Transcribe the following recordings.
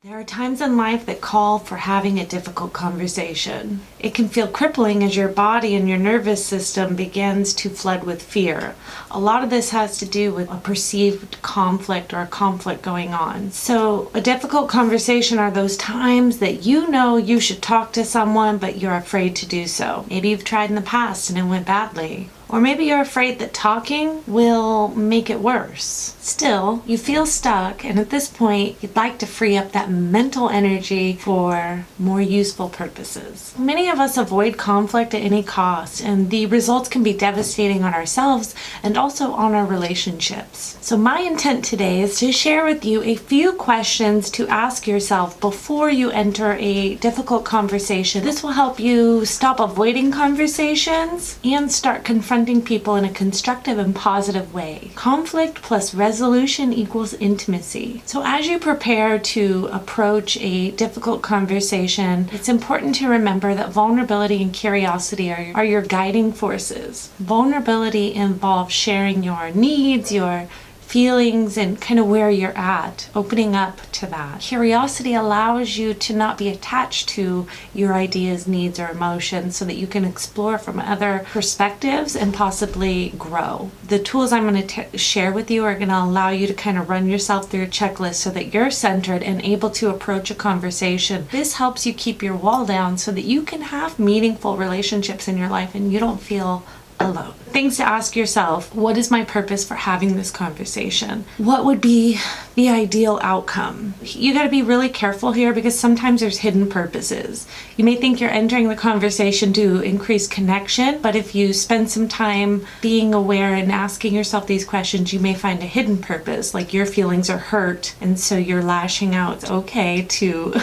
There are times in life that call for having a difficult conversation. It can feel crippling as your body and your nervous system begins to flood with fear. A lot of this has to do with a perceived conflict or a conflict going on. So a difficult conversation are those times that you know you should talk to someone, but you're afraid to do so. Maybe you've tried in the past and it went badly. Or maybe you're afraid that talking will make it worse. Still, you feel stuck, and at this point, you'd like to free up that mental energy for more useful purposes. Many of us avoid conflict at any cost, and the results can be devastating on ourselves and also on our relationships. So my intent today is to share with you a few questions to ask yourself before you enter a difficult conversation. This will help you stop avoiding conversations and start confronting people in a constructive and positive way. Conflict plus resolution equals intimacy. So as you prepare to approach a difficult conversation, it's important to remember that vulnerability and curiosity are your guiding forces. Vulnerability involves sharing your needs, your feelings, and kind of where you're at, opening up to that. Curiosity allows you to not be attached to your ideas, needs, or emotions so that you can explore from other perspectives and possibly grow. The tools I'm going to share with you are going to allow you to kind of run yourself through a checklist so that you're centered and able to approach a conversation. This helps you keep your wall down so that you can have meaningful relationships in your life and you don't feel alone. Things to ask yourself: what is my purpose for having this conversation? What would be the ideal outcome? You got to be really careful here because sometimes there's hidden purposes. You may think you're entering the conversation to increase connection, but if you spend some time being aware and asking yourself these questions, you may find a hidden purpose, like your feelings are hurt and so you're lashing out. It's okay to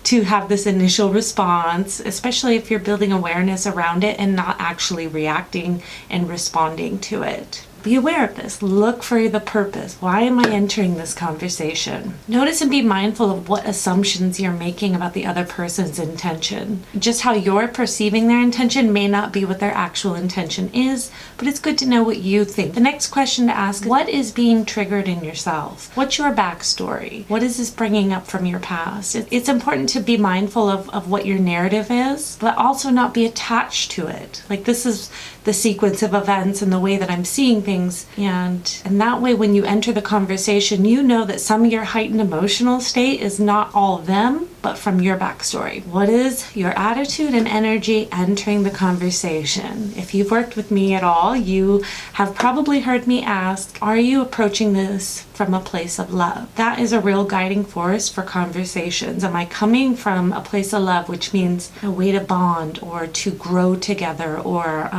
to have this initial response, especially if you're building awareness around it and not actually reacting and responding to it. Be aware of this. Look for the purpose. Why am I entering this conversation? Notice and be mindful of what assumptions you're making about the other person's intention. Just how you're perceiving their intention may not be what their actual intention is, but it's good to know what you think. The next question to ask is, what is being triggered in yourself? What's your backstory? What is this bringing up from your past? It's important to be mindful of what your narrative is, but also not be attached to it. Like, this is the sequence of events and the way that I'm seeing things, and that way when you enter the conversation, you know that some of your heightened emotional state is not all them, but from your backstory. What is your attitude and energy entering the conversation? If you've worked with me at all, you have probably heard me ask, are you approaching this from a place of love? That is a real guiding force for conversations. Am I coming from a place of love, which means a way to bond or to grow together, or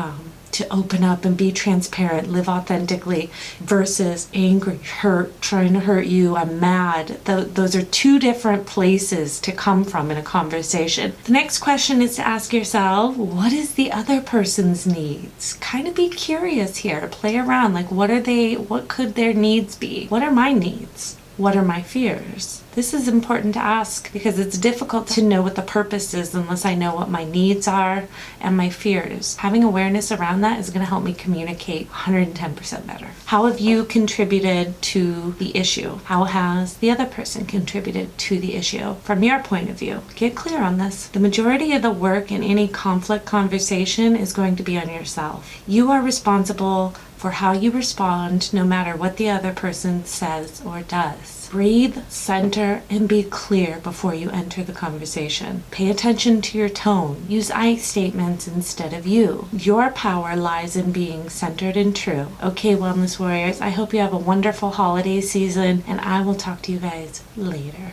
to open up and be transparent, live authentically, versus angry, hurt, trying to hurt you, I'm mad. Those are two different places to come from in a conversation. The next question is to ask yourself, what is the other person's needs? Kind of be curious here, play around, like what could their needs be? What are my needs? What are my fears? This is important to ask because it's difficult to know what the purpose is unless I know what my needs are and my fears. Having awareness around that is going to help me communicate 110% better. How have you contributed to the issue? How has the other person contributed to the issue? From your point of view, get clear on this. The majority of the work in any conflict conversation is going to be on yourself. You are responsible for how you respond, no matter what the other person says or does. Breathe, center, and be clear before you enter the conversation. Pay attention to your tone. Use I statements instead of you. Your power lies in being centered and true. Okay, Wellness Warriors, I hope you have a wonderful holiday season, and I will talk to you guys later.